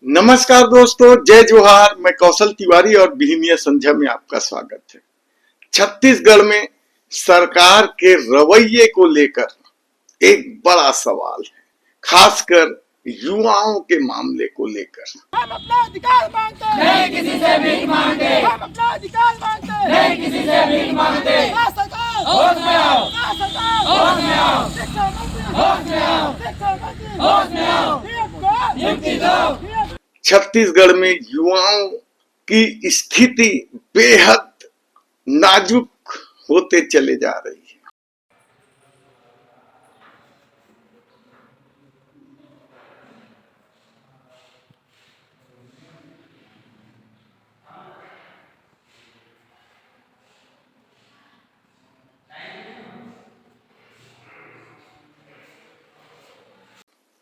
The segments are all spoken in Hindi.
नमस्कार दोस्तों, जय जोहार। मैं कौशल तिवारी और बिहिनिया संध्या में आपका स्वागत है। छत्तीसगढ़ में सरकार के रवैये को लेकर एक बड़ा सवाल है, खासकर युवाओं के मामले को लेकर। हम अपना अधिकार मांगते हैं, नहीं किसी से भीख मांगते। हम अपना अधिकार मांगते हैं, नहीं किसी से भीख मांगते। सरकार होश में आओ, सरकार होश में आओ, शिक्षा मंत्री होश में आओ, शिक्षा मंत्री होश में आओ, नियुक्ति दो। छत्तीसगढ़ में युवाओं की स्थिति बेहद नाजुक होते चले जा रही है।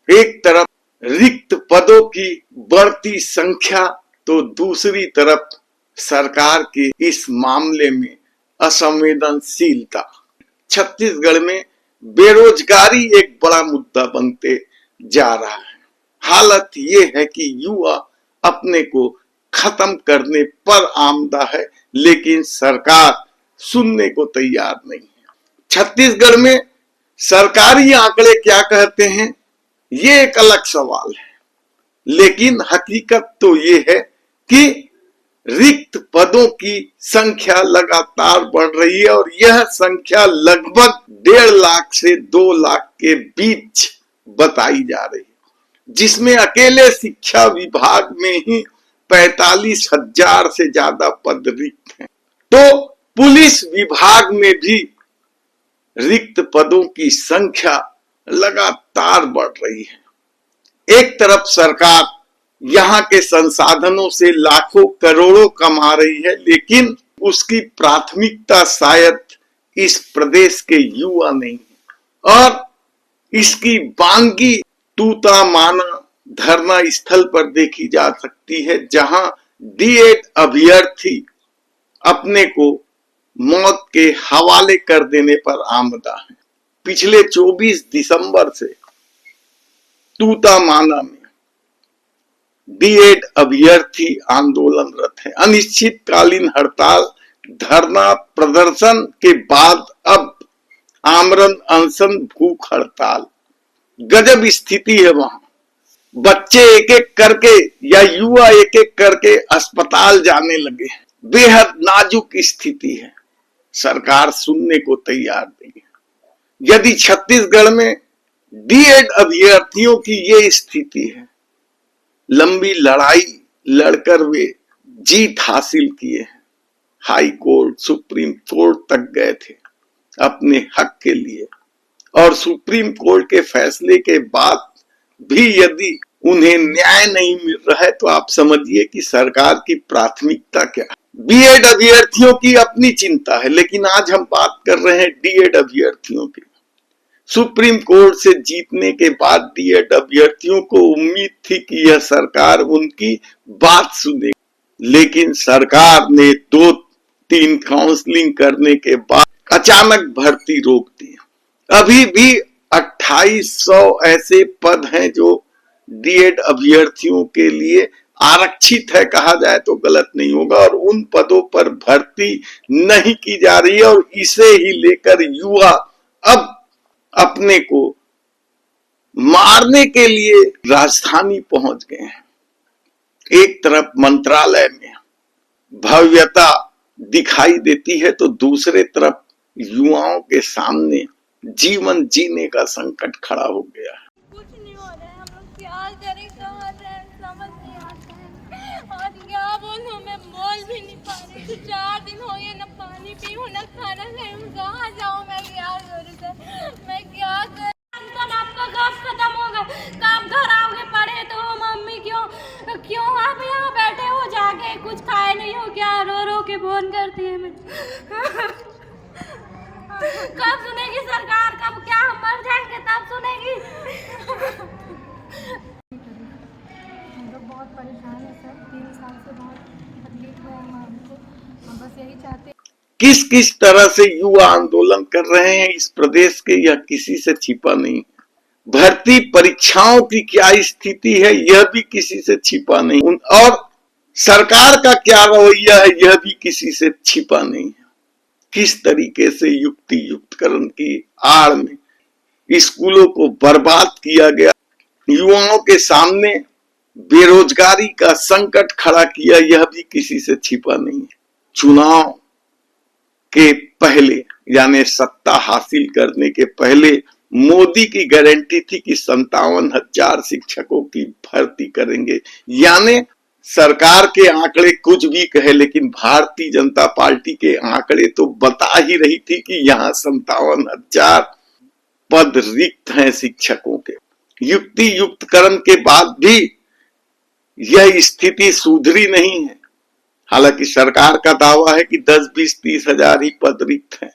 एक तरफ रिक्त पदों की बढ़ती संख्या तो दूसरी तरफ सरकार की इस मामले में असंवेदनशीलता। छत्तीसगढ़ में बेरोजगारी एक बड़ा मुद्दा बनते जा रहा है। हालत ये है कि युवा अपने को खत्म करने पर आमदा है, लेकिन सरकार सुनने को तैयार नहीं है। छत्तीसगढ़ में सरकारी आंकड़े क्या कहते हैं, ये एक अलग सवाल है, लेकिन हकीकत तो ये है कि रिक्त पदों की संख्या लगातार बढ़ रही है और यह संख्या लगभग 1.5 लाख से 2 लाख के बीच बताई जा रही है, जिसमें अकेले शिक्षा विभाग में ही 45,000 से ज्यादा पद रिक्त हैं। तो पुलिस विभाग में भी रिक्त पदों की संख्या लगातार बढ़ रही है। एक तरफ सरकार यहाँ के संसाधनों से लाखों करोड़ों कमा रही है, लेकिन उसकी प्राथमिकता शायद इस प्रदेश के युवा नहीं है और इसकी बांगी तूता माना धरना स्थल पर देखी जा सकती है, जहां डीएड अभ्यर्थी अपने को मौत के हवाले कर देने पर आमदा है। पिछले 24 दिसंबर से तूतामाना में डीएड अभ्यर्थी आंदोलनरत है। अनिश्चितकालीन हड़ताल धरना प्रदर्शन के बाद अब आमरण अनशन भूख हड़ताल। गजब स्थिति है वहां। बच्चे एक एक करके या युवा एक एक करके अस्पताल जाने लगे हैं। बेहद नाजुक स्थिति है, सरकार सुनने को तैयार नहीं है। यदि छत्तीसगढ़ में डीएड अभ्यर्थियों की ये स्थिति है, लंबी लड़ाई लड़कर वे जीत हासिल किए हैं, हाई कोर्ट सुप्रीम कोर्ट तक गए थे अपने हक के लिए, और सुप्रीम कोर्ट के फैसले के बाद भी यदि उन्हें न्याय नहीं मिल रहा है तो आप समझिए कि सरकार की प्राथमिकता क्या है। बीएड अभ्यर्थियों की अपनी चिंता है, लेकिन आज हम बात कर रहे हैं डीएड अभ्यर्थियों की। सुप्रीम कोर्ट से जीतने के बाद डीएड अभ्यर्थियों को उम्मीद थी कि यह सरकार उनकी बात सुनेगी, लेकिन सरकार ने 2-3 काउंसलिंग करने के बाद अचानक भर्ती रोक दी। अभी भी 2800 ऐसे पद हैं जो डीएड अभ्यर्थियों के लिए आरक्षित है, कहा जाए तो गलत नहीं होगा, और उन पदों पर भर्ती नहीं की जा रही है। और इसे ही लेकर युवा अब अपने को मारने के लिए राजधानी पहुंच गए हैं। एक तरफ मंत्रालय में भव्यता दिखाई देती है तो दूसरे तरफ युवाओं के सामने जीवन जीने का संकट खड़ा हो गया है। कुछ नहीं हो रहा है, हम लोग क्या करें, कहाँ रहें, समझ नहीं आता है। और क्या बोलूं, मैं बोल भी नहीं पा रही। 4 दिन हो गए, ना पानी पीऊं ना खाना खाऊं, कहाँ जाऊं, मैं क्या करूं सर, मैं क्या करूं। आपका काम खत्म होगा, काम घर आओगे पड़े तो मम्मी क्यों आप यहाँ बैठे हो, जाके कुछ खाए नहीं हो क्या, रो रो के फोन करती है। मैं कब सुनेगी सरकार, कब, क्या हम मर जाएंगे तब सुनेगी। हम लोग बहुत परेशान है सर, 3 साल से बहुत तकलीफ है हमको। हम बस यही चाहते हैं। किस किस तरह से युवा आंदोलन कर रहे हैं इस प्रदेश के, यह किसी से छिपा नहीं। भर्ती परीक्षाओं की क्या स्थिति है यह भी किसी से छिपा नहीं, और सरकार का क्या रवैया है यह भी किसी से छिपा नहीं है। किस तरीके से युक्ति युक्तकरण की आड़ में स्कूलों को बर्बाद किया गया, युवाओं के सामने बेरोजगारी का संकट खड़ा किया, यह भी किसी से छिपा नहीं है। चुनाव के पहले यानी सत्ता हासिल करने के पहले मोदी की गारंटी थी कि 57,000 शिक्षकों की भर्ती करेंगे। यानी सरकार के आंकड़े कुछ भी कहे, लेकिन भारतीय जनता पार्टी के आंकड़े तो बता ही रही थी कि यहाँ 57,000 पद रिक्त हैं शिक्षकों के। युक्ति युक्तकरण के बाद भी यह स्थिति सुधरी नहीं है। हालांकि सरकार का दावा है कि 10, 20, 30 हजार ही पद रिक्त हैं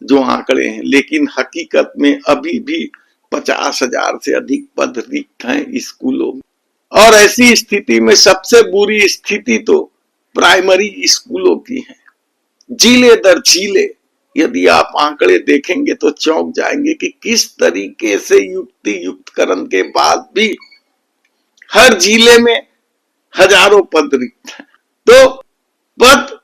जो आंकड़े हैं, लेकिन हकीकत में अभी भी 50,000 से अधिक पद रिक्त हैं स्कूलों में। और ऐसी स्थिति में सबसे बुरी स्थिति तो प्राइमरी स्कूलों की है। जिले दर जिले यदि आप आंकड़े देखेंगे तो चौंक जाएंगे कि किस तरीके से युक्ति युक्तकरण के बाद भी हर जिले में हजारों पद रिक्त हैं। तो पद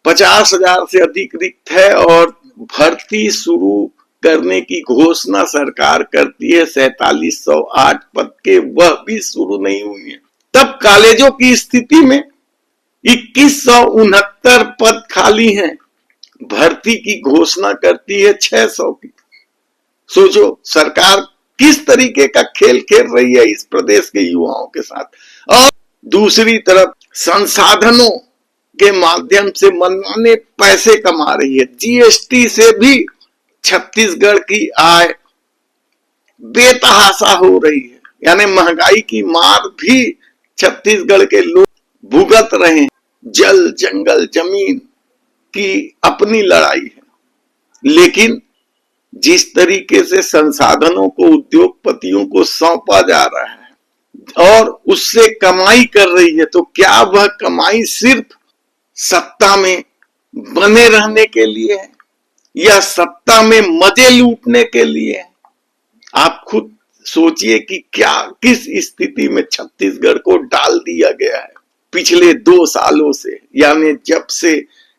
50,000 से अधिक रिक्त है और भर्ती शुरू करने की घोषणा सरकार करती है 4708 पद के, वह भी शुरू नहीं हुई है। तब कॉलेजों की स्थिति में 2169 पद खाली हैं, भर्ती की घोषणा करती है 600 की। सोचो सरकार किस तरीके का खेल खेल रही है इस प्रदेश के युवाओं के साथ। और दूसरी तरफ संसाधनों के माध्यम से मनमाने पैसे कमा रही है। जीएसटी से भी छत्तीसगढ़ की आय बेतहाशा हो रही है, यानी महंगाई की मार भी छत्तीसगढ़ के लोग भुगत रहे हैं। जल जंगल जमीन की अपनी लड़ाई है, लेकिन जिस तरीके से संसाधनों को उद्योगपतियों को सौंपा जा रहा है और उससे कमाई कर रही है, तो क्या वह कमाई सिर्फ सत्ता में बने रहने के लिए है या सत्ता में मजे लूटने के लिए है? आप खुद सोचिए कि क्या किस स्थिति में छत्तीसगढ़ को डाल दिया गया है पिछले 2 सालों से। यानी जब से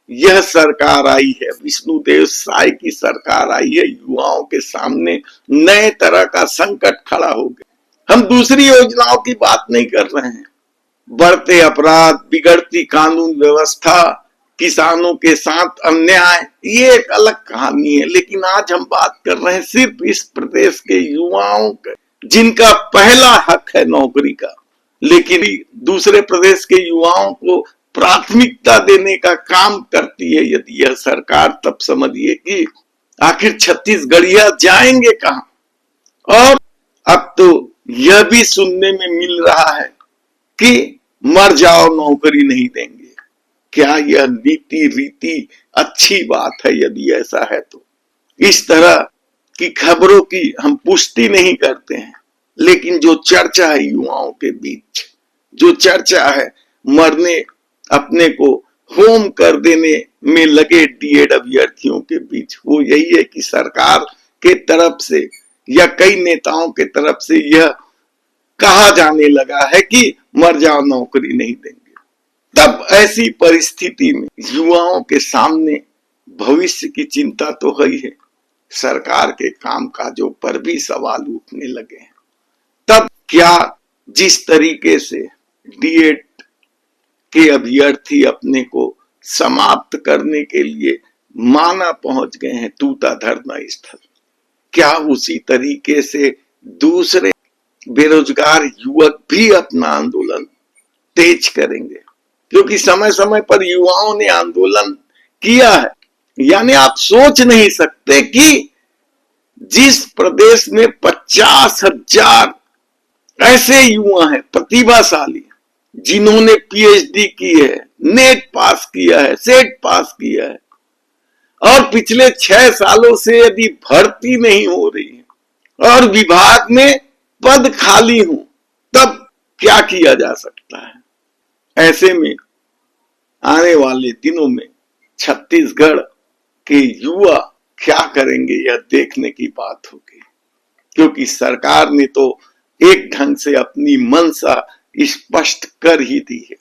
यह सरकार आई है, विष्णुदेव साय की सरकार आई है, युवाओं के सामने नए तरह का संकट खड़ा हो गया। हम दूसरी योजनाओं की बात नहीं कर रहे हैं। बढ़ते अपराध, बिगड़ती कानून व्यवस्था, किसानों के साथ अन्याय, ये एक अलग कहानी है। लेकिन आज हम बात कर रहे हैं सिर्फ इस प्रदेश के युवाओं के, जिनका पहला हक है नौकरी का, लेकिन दूसरे प्रदेश के युवाओं को प्राथमिकता देने का काम करती है यदि यह सरकार, तब समझिए कि आखिर छत्तीसगढ़िया जाएंगे कहां। और अब तो यह भी सुनने में मिल रहा है कि मर जाओ नौकरी नहीं देंगे। क्या यह नीति रीति अच्छी बात है? यदि ऐसा है तो इस तरह की खबरों की हम पुष्टि नहीं करते हैं, लेकिन जो चर्चा है युवाओं के बीच, जो चर्चा है मरने अपने को होम कर देने में लगे डीएड अभ्यर्थियों के बीच, वो यही है कि सरकार के तरफ से या कई नेताओं के तरफ से यह कहा जाने लगा है कि मर जाओ नौकरी नहीं देंगे। तब ऐसी परिस्थिति में युवाओं के सामने भविष्य की चिंता तो है ही है, सरकार के कामकाजों पर भी सवाल उठने लगे हैं। तब क्या जिस तरीके से डीएड के अभ्यर्थी अपने को समाप्त करने के लिए माना पहुंच गए हैं तूता धरना स्थल, क्या उसी तरीके से दूसरे बेरोजगार युवक भी अपना आंदोलन तेज करेंगे? क्योंकि समय समय पर युवाओं ने आंदोलन किया है। यानी आप सोच नहीं सकते कि जिस प्रदेश में 50,000 ऐसे युवा हैं प्रतिभाशाली, जिन्होंने पीएचडी की है, नेट पास किया है, सेट पास किया है, और पिछले 6 सालों से यदि भर्ती नहीं हो रही है और विभाग में पद खाली हो, तब क्या किया जा सकता है? ऐसे में आने वाले दिनों में छत्तीसगढ़ के युवा क्या करेंगे, यह देखने की बात होगी। क्योंकि सरकार ने तो एक ढंग से अपनी मंशा स्पष्ट कर ही दी है।